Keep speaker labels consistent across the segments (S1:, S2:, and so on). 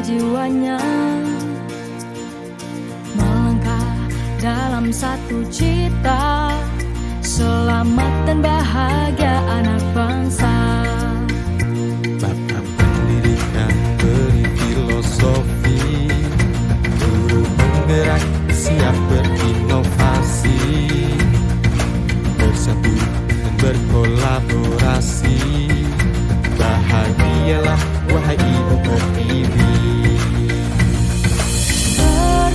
S1: jiwanya, melangkah dalam satu cita, selamat dan bahagia anak bangsa.
S2: Bapak pendidikan beri filosofi, guru penggerak siap berinovasi, bersatu dan berkolaborasi. Bahagialah wahai ibu pertiwi.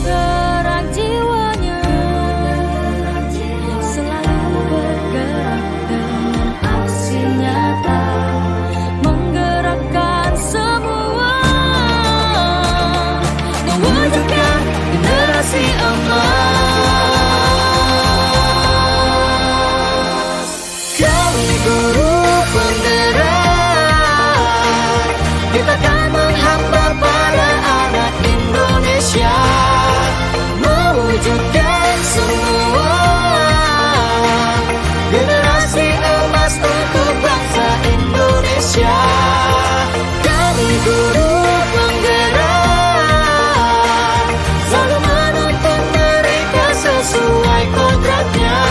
S1: Bergerak jiwanya, selalu bergerak dengan aksi nyata, menggerakkan semua, mewujudkan generasi emas. Kami guru penggerak, kita akan menghamba para anak Indonesia, mewujudkan semua generasi emas untuk bangsa Indonesia. Kami guru penggerak, selalu menuntun mereka sesuai kodratnya,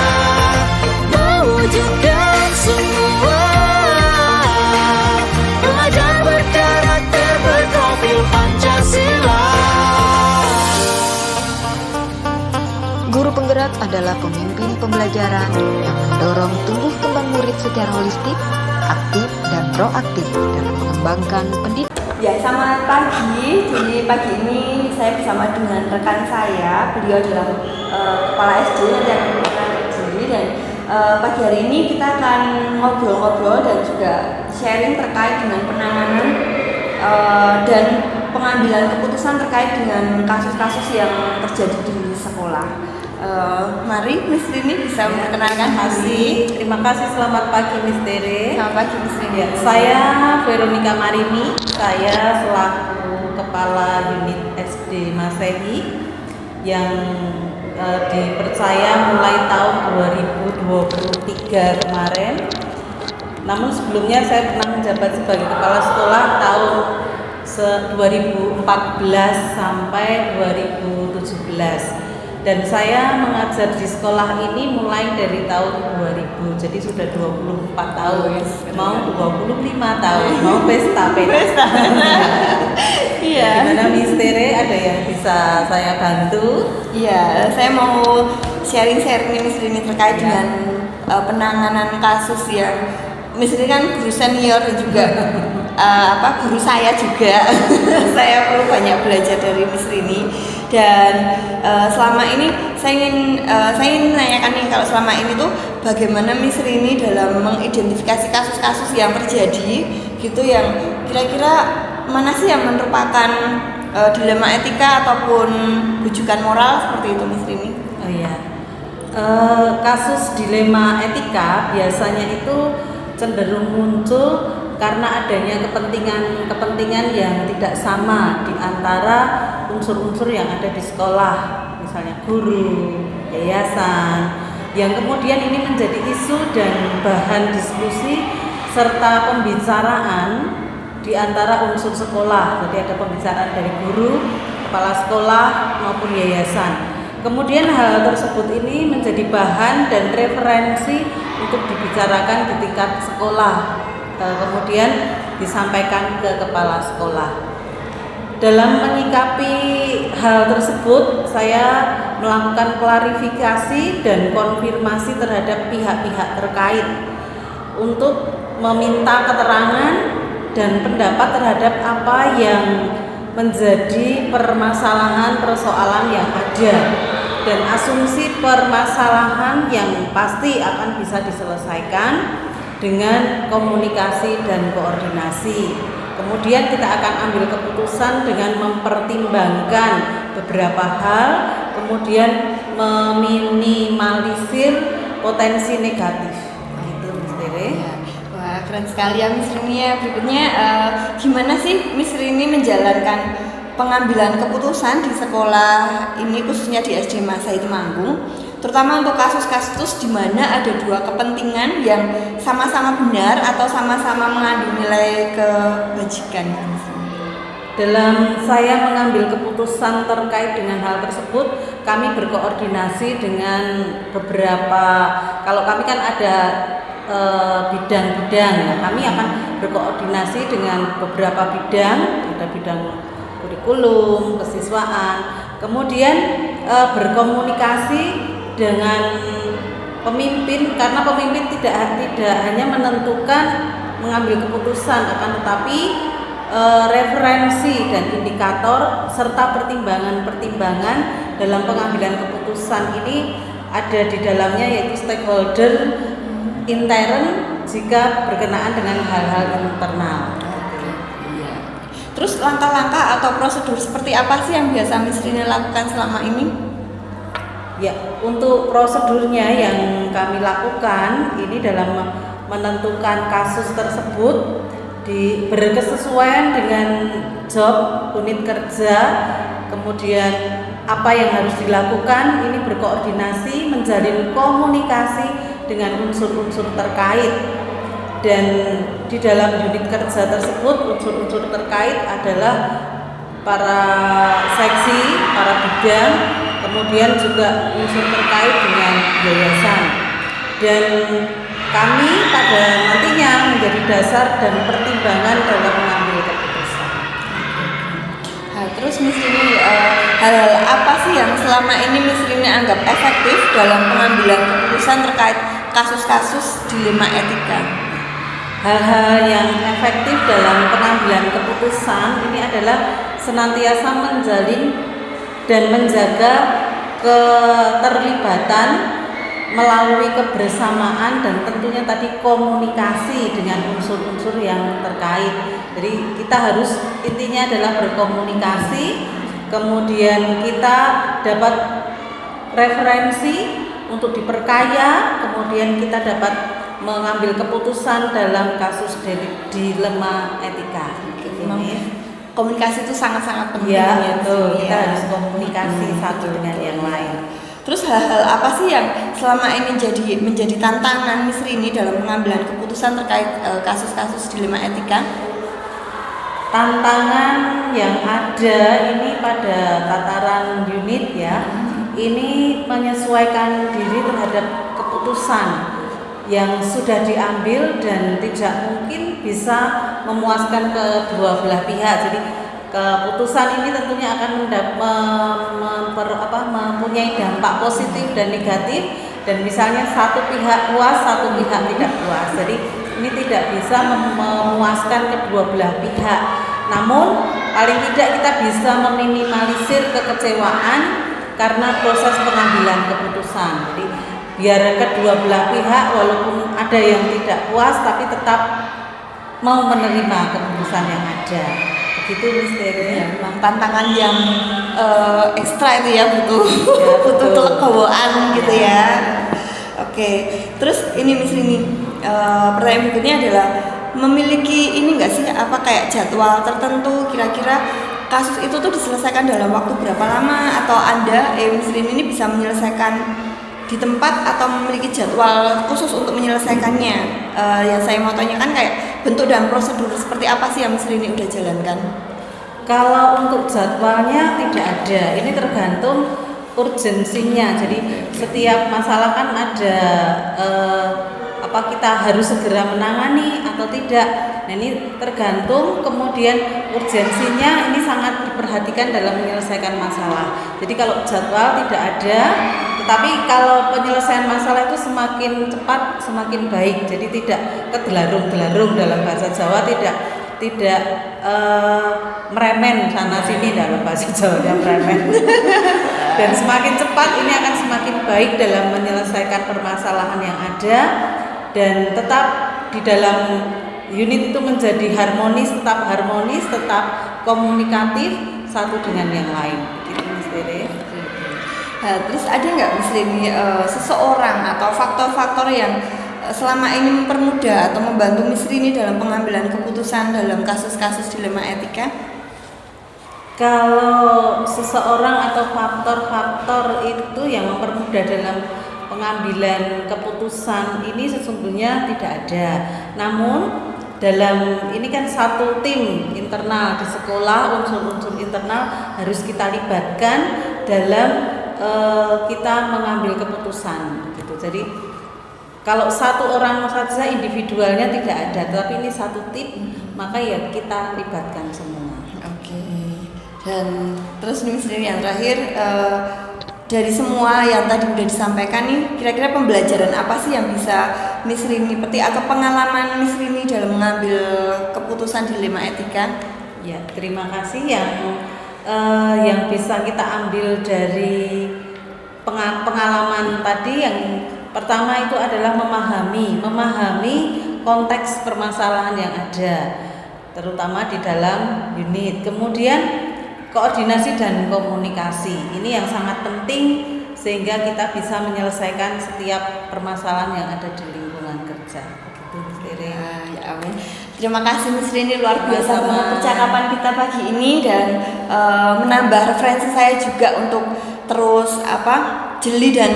S1: mewujudkan semua pelajar berkarakter berprofil Pancasila.
S3: Guru penggerak adalah pemimpin pembelajaran yang mendorong tumbuh kembang murid secara holistik, aktif dan proaktif dalam mengembangkan pendidikan.
S4: Ya, selamat pagi. Jadi pagi ini saya bersama dengan rekan saya. Beliau adalah kepala SD dan dan pagi hari ini kita akan ngobrol-ngobrol dan juga sharing terkait dengan penanganan dan pengambilan keputusan terkait dengan kasus-kasus yang terjadi di sekolah. Mari Miss Rini bisa memperkenalkan diri.
S5: Terima kasih, selamat pagi Miss Tere.
S4: Selamat pagi Miss Rini.
S5: Ya, saya Veronica Marini, saya selaku Kepala Unit SD Masehi yang dipercaya mulai tahun 2023 kemarin. Namun sebelumnya saya pernah menjabat sebagai Kepala Sekolah tahun 2014 sampai 2017. Dan saya mengajar di sekolah ini mulai dari tahun 2000, jadi sudah 24 tahun, mau 25 tahun, mau pesta.
S4: Iya.
S5: Gimana Miss Tere, ada yang bisa saya bantu?
S4: Iya, saya mau sharing Miss Rini terkait dengan penanganan kasus yang Miss Rini kan guru senior dan juga guru saya juga. Saya perlu banyak belajar dari Miss Rini. Dan selama ini saya ingin menanyakan nih, kalau selama ini tuh bagaimana Miss Rini dalam mengidentifikasi kasus-kasus yang terjadi gitu, yang kira-kira mana sih yang merupakan dilema etika ataupun rujukan moral seperti itu Miss Rini?
S5: Oh iya, kasus dilema etika biasanya itu cenderung muncul karena adanya kepentingan yang tidak sama di antara unsur-unsur yang ada di sekolah, misalnya guru, yayasan, yang kemudian ini menjadi isu dan bahan diskusi serta pembicaraan di antara unsur sekolah. Jadi ada pembicaraan dari guru, kepala sekolah maupun yayasan. Kemudian hal tersebut ini menjadi bahan dan referensi untuk dibicarakan di tingkat sekolah, kemudian disampaikan ke kepala sekolah. Dalam menyikapi hal tersebut, saya melakukan klarifikasi dan konfirmasi terhadap pihak-pihak terkait untuk meminta keterangan dan pendapat terhadap apa yang menjadi persoalan yang ada dan asumsi permasalahan yang pasti akan bisa diselesaikan dengan komunikasi dan koordinasi. Kemudian kita akan ambil keputusan dengan mempertimbangkan beberapa hal, kemudian meminimalisir potensi negatif. Gitu Miss Tere.
S4: Ya. Wah, keren sekali ya Miss Rini ya. Berikutnya gimana sih Miss Rini menjalankan pengambilan keputusan di sekolah ini, khususnya di SD Masehi Temanggung, terutama untuk kasus-kasus di mana ada dua kepentingan yang sama-sama benar atau sama-sama mengandung nilai kebajikan?
S5: Dalam saya mengambil keputusan terkait dengan hal tersebut, kami berkoordinasi dengan beberapa, kalau kami kan ada bidang-bidang, ya, kami akan berkoordinasi dengan beberapa bidang, ada bidang kurikulum, kesiswaan, kemudian berkomunikasi dengan pemimpin, karena pemimpin tidak hanya menentukan mengambil keputusan, akan tetapi referensi dan indikator serta pertimbangan-pertimbangan dalam pengambilan keputusan ini ada di dalamnya, yaitu stakeholder intern jika berkenaan dengan hal-hal internal.
S4: Terus langkah-langkah atau prosedur seperti apa sih yang biasa Miss Rini lakukan selama ini?
S5: Ya, untuk prosedurnya yang kami lakukan ini dalam menentukan kasus tersebut berkesesuaian dengan job unit kerja, kemudian apa yang harus dilakukan, ini berkoordinasi, menjalin komunikasi dengan unsur-unsur terkait. Dan di dalam unit kerja tersebut unsur-unsur terkait adalah para seksi, para bidang, kemudian juga unsur terkait dengan yayasan. Dan kami pada nantinya menjadi dasar dan pertimbangan dalam mengambil keputusan.
S4: Nah, terus Miss Rini, hal-hal apa sih yang selama ini Miss Rini anggap efektif dalam pengambilan keputusan terkait kasus-kasus dilema etika?
S5: Hal-hal yang efektif dalam pengambilan keputusan ini adalah senantiasa menjalin dan menjaga keterlibatan melalui kebersamaan dan tentunya tadi komunikasi dengan unsur-unsur yang terkait. Jadi kita harus intinya adalah berkomunikasi, kemudian kita dapat referensi untuk diperkaya, kemudian kita dapat mengambil keputusan dalam kasus dilema etika.
S4: Komunikasi itu sangat-sangat penting.
S5: Ya, betul. Kita
S4: Ya.
S5: harus komunikasi satu dengan yang lain.
S4: Terus hal-hal apa sih yang selama ini menjadi tantangan Miss Rini dalam pengambilan keputusan terkait kasus-kasus dilema etika?
S5: Tantangan yang ada ini pada tataran unit ya, ini menyesuaikan diri terhadap keputusan yang sudah diambil dan tidak mungkin bisa memuaskan kedua belah pihak. Jadi keputusan ini tentunya akan mempunyai dampak positif dan negatif, dan misalnya satu pihak puas, satu pihak tidak puas. Jadi ini tidak bisa memuaskan kedua belah pihak. Namun paling tidak kita bisa meminimalisir kekecewaan karena proses pengambilan keputusan. Jadi biar kedua belah pihak walaupun ada yang tidak puas tapi tetap mau menerima keputusan yang ada. Begitu misterinya.
S4: Memang tantangan yang ekstra itu ya, butuh
S5: Ya,
S4: butuh
S5: betul.
S4: kelegowoan gitu ya. Oke, terus ini Miss Rini, pertanyaan berikutnya adalah memiliki ini enggak sih apa kayak jadwal tertentu kira-kira kasus itu tuh diselesaikan dalam waktu berapa lama, atau Anda Miss Rini ini bisa menyelesaikan di tempat atau memiliki jadwal khusus untuk menyelesaikannya? Yang saya mau tanyakan kayak bentuk dan prosedur seperti apa sih yang Miss Rini udah jalankan?
S5: Kalau untuk jadwalnya tidak ada, ini tergantung urgensinya. Jadi setiap masalah kan ada kita harus segera menangani atau tidak. Nah, ini tergantung, kemudian urgensinya ini sangat diperhatikan dalam menyelesaikan masalah. Jadi kalau jadwal tidak ada, tetapi kalau penyelesaian masalah itu semakin cepat semakin baik. Jadi tidak kedelarung-delarung, dalam bahasa Jawa tidak meremen sana sini, dalam bahasa Jawa meremen. Dan semakin cepat ini akan semakin baik dalam menyelesaikan permasalahan yang ada, dan tetap di dalam unit itu menjadi harmonis, tetap komunikatif satu dengan yang lain. Gitu Miss Tere.
S4: Nah, terus ada nggak Miss Rini seseorang atau faktor-faktor yang selama ini mempermudah atau membantu Miss Rini dalam pengambilan keputusan dalam kasus-kasus dilema etika?
S5: Kalau seseorang atau faktor-faktor itu yang mempermudah dalam pengambilan keputusan ini sesungguhnya tidak ada. Namun dalam ini kan satu tim internal di sekolah, unsur-unsur internal harus kita libatkan dalam kita mengambil keputusan gitu. Jadi kalau satu orang saja individualnya tidak ada, tapi ini satu tim, maka ya kita libatkan semua.
S4: Oke. Dan terus nih Miss Rini yang terakhir, dari semua yang tadi udah disampaikan nih, kira-kira pembelajaran apa sih yang bisa Miss Rini petik atau pengalaman Miss Rini dalam mengambil keputusan dilema etika?
S5: Ya, terima kasih yang bisa kita ambil dari pengalaman tadi. Yang pertama itu adalah memahami konteks permasalahan yang ada, terutama di dalam unit. Kemudian koordinasi dan komunikasi, ini yang sangat penting sehingga kita bisa menyelesaikan setiap permasalahan yang ada di lingkungan kerja. Begitu, Miss Rini.
S4: Ya amin. Terima kasih Miss Rini, luar biasa
S5: Sama-sama.
S4: banget percakapan kita pagi ini dan menambah referensi saya juga untuk terus jeli dan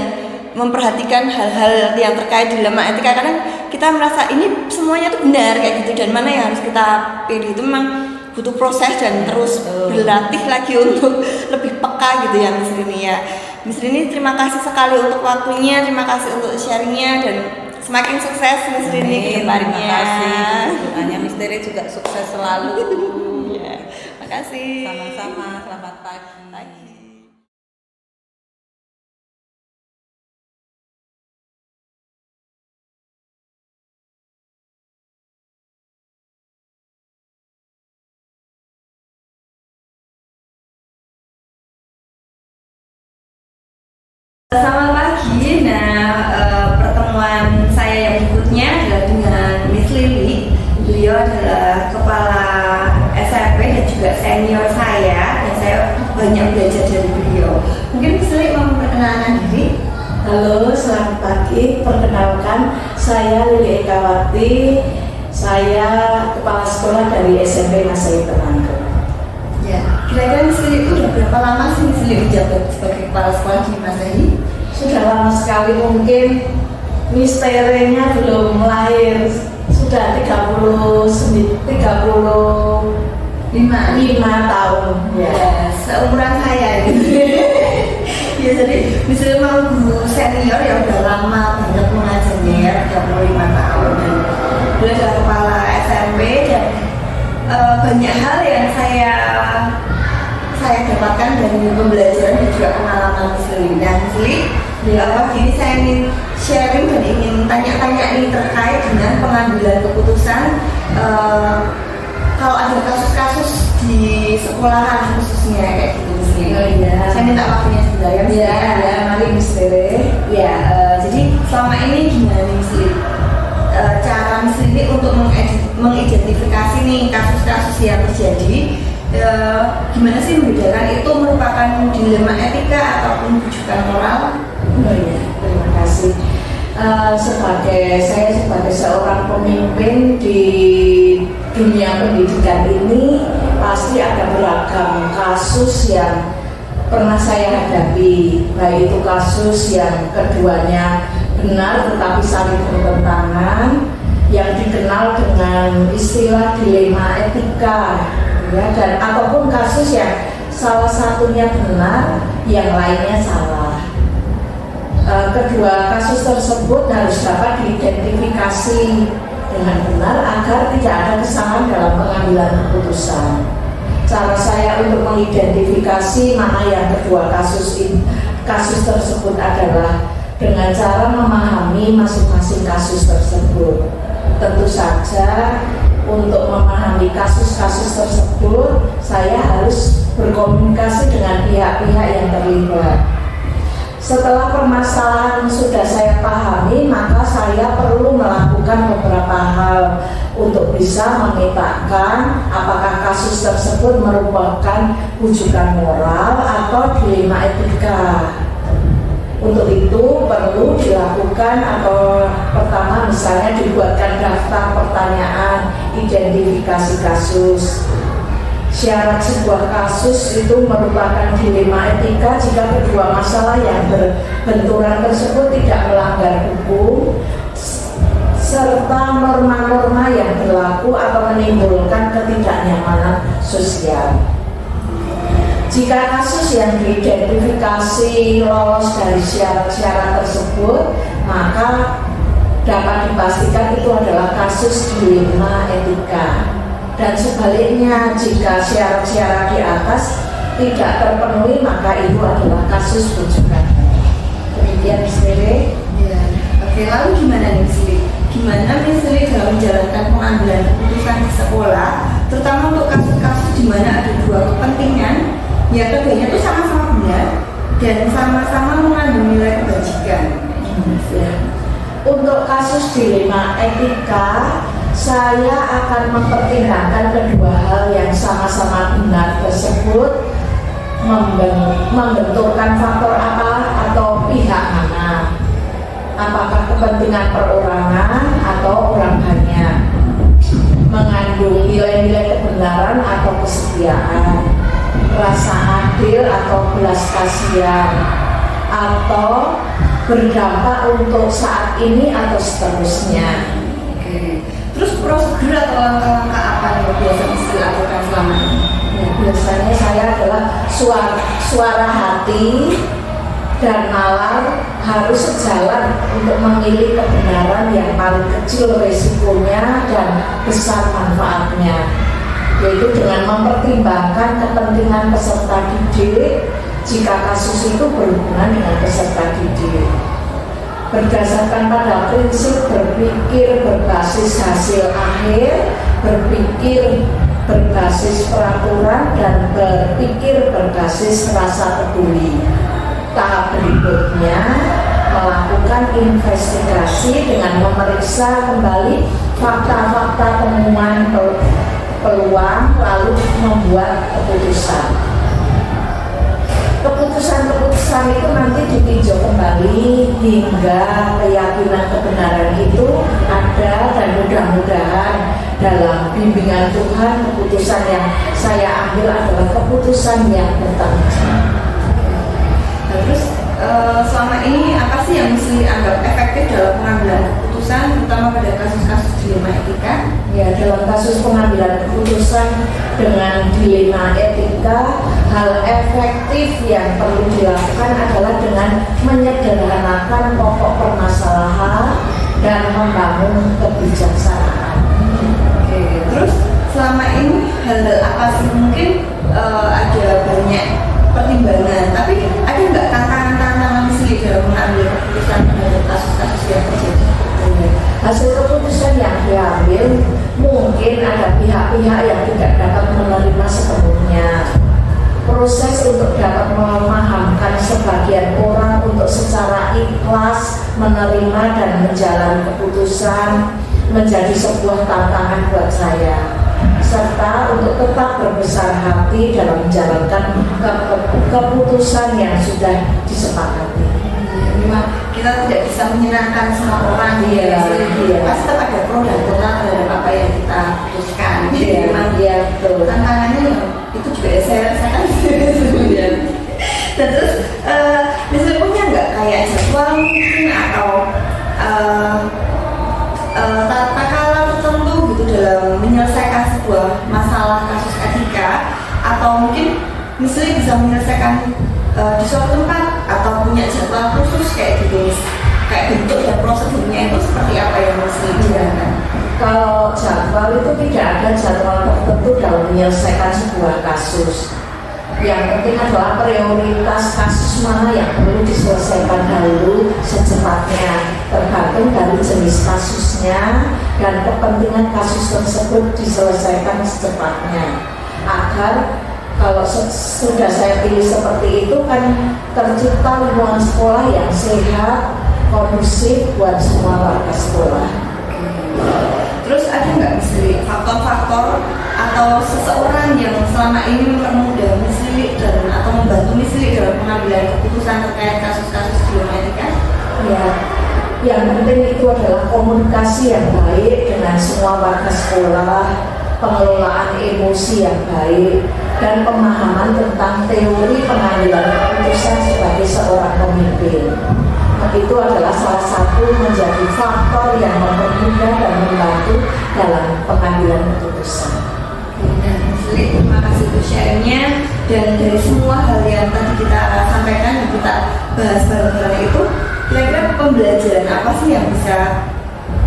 S4: memperhatikan hal-hal yang terkait dilema etika. Kadang kita merasa ini semuanya tuh benar kayak gitu, dan mana yang harus kita pilih itu memang butuh proses dan terus berlatih lagi untuk lebih peka gitu ya Miss Rini ya. Miss Rini, terima kasih sekali untuk waktunya, terima kasih untuk sharingnya, dan semakin sukses Miss Rini ke depannya.
S5: Terima kasih. Doanya Miss Tere juga sukses selalu.
S4: Ya, makasih.
S5: Sama-sama. Selamat pagi.
S4: Selamat pagi. Pertemuan saya yang berikutnya adalah dengan Miss Lili. Beliau adalah kepala SMP dan juga senior saya, dan saya banyak belajar dari beliau. Mungkin Miss Lili mau memperkenalkan diri.
S6: Halo, selamat pagi. Perkenalkan, saya Lili Ekawati. Saya kepala sekolah dari SMP Masahi Temanggung.
S4: Ya, kira-kira Miss Lili itu udah berapa lama sih Miss Lili menjabat sebagai kepala sekolah di Masahi?
S6: Sudah lama sekali, mungkin misterenya belum lahir. Sudah 35 tahun.
S4: Ya, seumuran saya gitu. Ya, jadi Miss Lili memang guru senior yang udah lama banget mengajarnya ya, 35 tahun, dan beliau adalah kepala SMP, dan banyak hal yang saya dapatkan dari pembelajaran dan juga pengalaman Miss Lili. Dan Miss Lili, ini saya ingin sharing dan ingin tanya-tanya nih terkait dengan pengambilan keputusan kalau ada kasus-kasus di sekolahan khususnya kayak gitu Miss Lili.
S6: Oh iya.
S4: Saya minta waktunya sebentar ya Miss Lili.
S6: Ya, mari Miss Tere.
S4: Ya, jadi selama ini gimana Miss Lili? Cara Miss Lili untuk mengidentifikasi nih kasus-kasus yang terjadi, gimana sih membedakan itu merupakan dilema etika ataupun bujukan moral?
S6: Oh iya, terima kasih. Saya sebagai seorang pemimpin di dunia pendidikan ini, pasti ada beragam kasus yang pernah saya hadapi, baik itu kasus yang keduanya benar tetapi saling bertentangan, yang dikenal dengan istilah dilema etika, ya, dan ataupun kasus yang salah satunya benar, yang lainnya salah. Kedua kasus tersebut harus dapat diidentifikasi dengan benar agar tidak ada kesalahan dalam pengambilan keputusan. Cara saya untuk mengidentifikasi mana yang kedua kasus tersebut adalah dengan cara memahami masing-masing kasus tersebut. Tentu saja untuk memahami kasus-kasus tersebut saya harus berkomunikasi dengan pihak-pihak yang terlibat. Setelah permasalahan sudah saya pahami, maka saya perlu melakukan beberapa hal untuk bisa memetakan apakah kasus tersebut merupakan rujukan moral atau dilema etika. Untuk itu perlu dilakukan atau pertama misalnya dibuatkan daftar pertanyaan identifikasi kasus. Syarat sebuah kasus itu merupakan dilema etika jika kedua masalah yang berbenturan tersebut tidak melanggar hukum serta norma-norma yang berlaku atau menimbulkan ketidaknyamanan sosial. Jika kasus yang diidentifikasi lolos dari syarat-syarat tersebut, maka dapat dipastikan itu adalah kasus dilema etika. Dan sebaliknya, jika syarat-syarat di atas tidak terpenuhi, maka itu adalah kasus bujukan. Demikian sendiri.
S4: Ya. Oke, lalu gimana nih Sri? Gimana misalnya dalam menjalankan pengambilan keputusan di sekolah, terutama untuk kasus-kasus di mana ada dua kepentingan, ya keduanya itu sama-sama benar dan sama-sama mengandung nilai kebajikan.
S6: Ya. Untuk kasus dilema etika, saya akan mempertimbangkan kedua hal yang sama-sama benar tersebut, membenturkan faktor apa atau pihak mana, apakah kepentingan perorangan atau orang banyak, mengandung nilai-nilai kebenaran atau kesetiaan, rasa adil atau belas kasihan, atau berdampak untuk saat ini atau seterusnya.
S4: Oke. Terus prosedur atau langkah-langkah apa yang biasa dilakukan selama ini?
S6: Ya, biasanya saya adalah suara hati dan nalar harus sejalan untuk memilih kebenaran yang paling kecil risikonya dan besar manfaatnya, yaitu dengan mempertimbangkan kepentingan peserta didik jika kasus itu berhubungan dengan peserta didik. Berdasarkan pada prinsip berpikir berbasis hasil akhir, berpikir berbasis peraturan, dan berpikir berbasis rasa peduli. Tahap berikutnya melakukan investigasi dengan memeriksa kembali fakta-fakta temuan peluang lalu membuat keputusan. Keputusan-keputusan itu nanti ditinjau kembali hingga keyakinan kebenaran itu ada, dan mudah-mudahan dalam bimbingan Tuhan keputusan yang saya ambil adalah keputusan yang bertanggung jawab.
S4: Terus selama ini apa sih yang mesti dianggap efektif dalam pengambilan keputusan, terutama pada kasus-kasus dilema etika?
S6: Ya, dalam kasus pengambilan keputusan dengan dilema etika, hal efektif yang perlu dilakukan adalah dengan menyederhanakan pokok permasalahan dan membangun kebijaksanaan.
S4: Oke, terus selama ini hal-hal apa sih, mungkin ada banyak pertimbangan, tapi ada nggak tantangan-tantangan sendiri dalam mengambil keputusan terhadap kasus-kasus yang terjadi?
S6: Hasil keputusan yang diambil mungkin ada pihak-pihak yang tidak dapat menerima sepenuhnya. Proses untuk dapat memahamkan sebagian orang untuk secara ikhlas menerima dan menjalani keputusan menjadi sebuah tantangan buat saya, serta untuk tetap berbesar hati dalam menjalankan keputusan yang sudah disepakati.
S4: Memang kita tidak bisa menyerahkan semua orang, pasti tetap ada pro dan kontra terhadap apa yang kita putuskan. Jadi memang
S6: betul.
S4: tantangannya itu juga saya rasakan sebenarnya. Dan terus misalnya punya nggak kayak jadwal mungkin atau tata cara tertentu gitu dalam menyelesaikan sebuah masalah kasus etika, atau mungkin misalnya bisa menyelesaikan di suatu tempat atau punya jadwal khusus kayak gitu, kayak bentuk dan prosedurnya itu seperti apa yang mesti dijalankan?
S6: Kalau jadwal itu tidak ada jadwal tertentu dalam menyelesaikan sebuah kasus. Yang penting adalah prioritas kasus mana yang perlu diselesaikan dahulu secepatnya, tergantung dari jenis kasusnya dan kepentingan kasus tersebut diselesaikan secepatnya, agar kalau sudah saya pilih seperti itu kan tercipta lingkungan sekolah yang sehat, kondusif buat semua warga sekolah.
S4: Terus ada nggak misalnya faktor-faktor atau seseorang yang selama ini mempermudah misalnya dan atau membantu misalnya dalam pengambilan keputusan terkait kasus-kasus dilema etika?
S6: Ya, yang penting itu adalah komunikasi yang baik dengan semua warga sekolah, pengelolaan emosi yang baik, dan pemahaman tentang teori pengambilan keputusan sebagai seorang pemimpin. itu adalah salah satu menjadi faktor yang mempermudah dan membantu dalam pengambilan keputusan.
S4: Dan terima kasih untuk sharingnya, dan dari semua hal yang tadi kita sampaikan dan kita bahas bareng-bareng itu, kira-kira pembelajaran apa sih yang bisa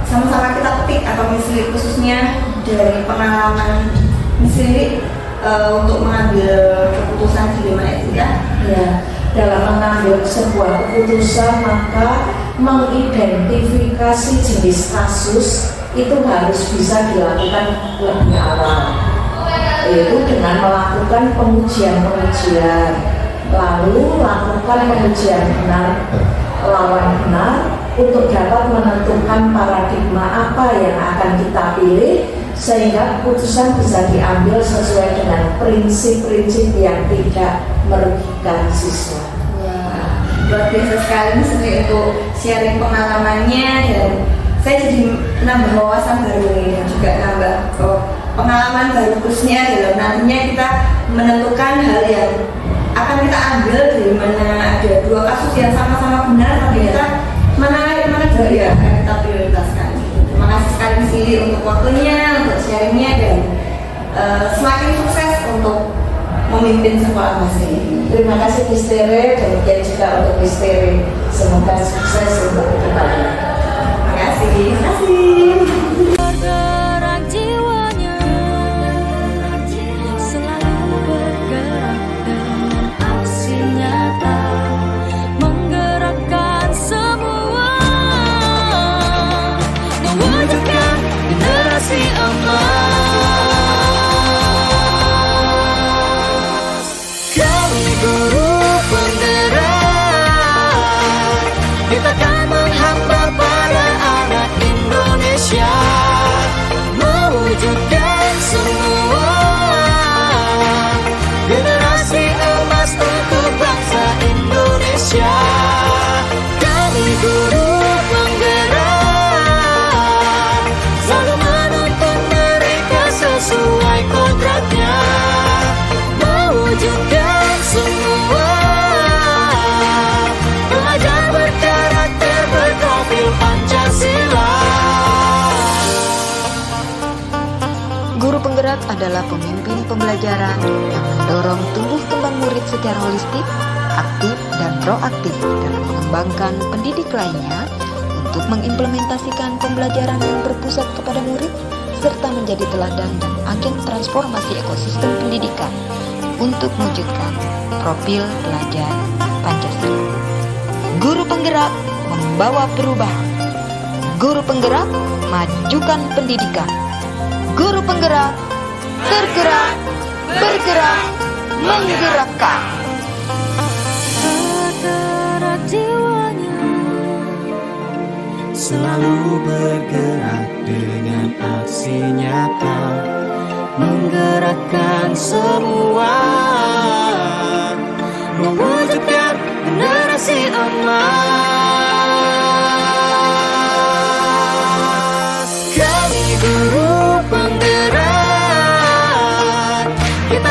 S4: sama-sama kita petik atau misalnya khususnya dari pengalaman misalnya untuk mengambil keputusan dilema etika?
S6: Ya, dalam mengambil sebuah keputusan maka mengidentifikasi jenis kasus itu harus bisa dilakukan lebih awal, yaitu dengan melakukan pengujian-pengujian, lalu lakukan pengujian benar lawan benar untuk dapat menentukan paradigma apa yang akan kita pilih sehingga keputusan bisa diambil sesuai dengan prinsip-prinsip yang tidak merugikan siswa.
S4: Wah, luar biasa sekali misalnya untuk sharing pengalamannya, dan saya jadi nambah wawasan baru ini dan juga nambah pengalaman baru khususnya dalam nantinya kita menentukan hal yang akan kita ambil dari mana ada dua kasus yang sama-sama benar, tapi kita mana juga ya akan kita prioritaskan. Terima kasih sekali Sili untuk waktunya, untuk sharingnya, dan semakin sukses untuk memimpin sekolah Masri ini.
S6: Terima kasih Mistere, demikian juga untuk Mistere. Semoga sukses untuk kedepannya.
S4: Terima kasih. Terima kasih.
S1: Bergerak jiwanya, selalu bergerak dengan aksi nyata, menggerakkan semua, mewujudkan generasi emas. Kami guru penggerak, kita akan menghamba pada anak Indonesia, mewujudkan semua generasi emas untuk bangsa Indonesia. Kami guru penggerak, selalu menuntun mereka sesuai kodratnya, mewujudkan semua pelajar berkarakter berprofil Pancasila.
S3: Guru penggerak adalah pemimpin pembelajaran yang mendorong tumbuh kembang murid secara holistik, aktif dan proaktif dalam mengembangkan pendidik lainnya untuk mengimplementasikan pembelajaran yang berpusat kepada murid serta menjadi teladan dan agen transformasi ekosistem pendidikan untuk mewujudkan profil pelajar Pancasila. Guru penggerak membawa perubahan. Guru penggerak majukan pendidikan. Guru penggerak tergerak, bergerak, menggerakkan.
S1: Bergerak jiwanya,
S2: Selalu bergerak dengan aksi nyata,
S1: menggerakkan semua, mewujudkan generasi emas. Kami guru penggerak, kita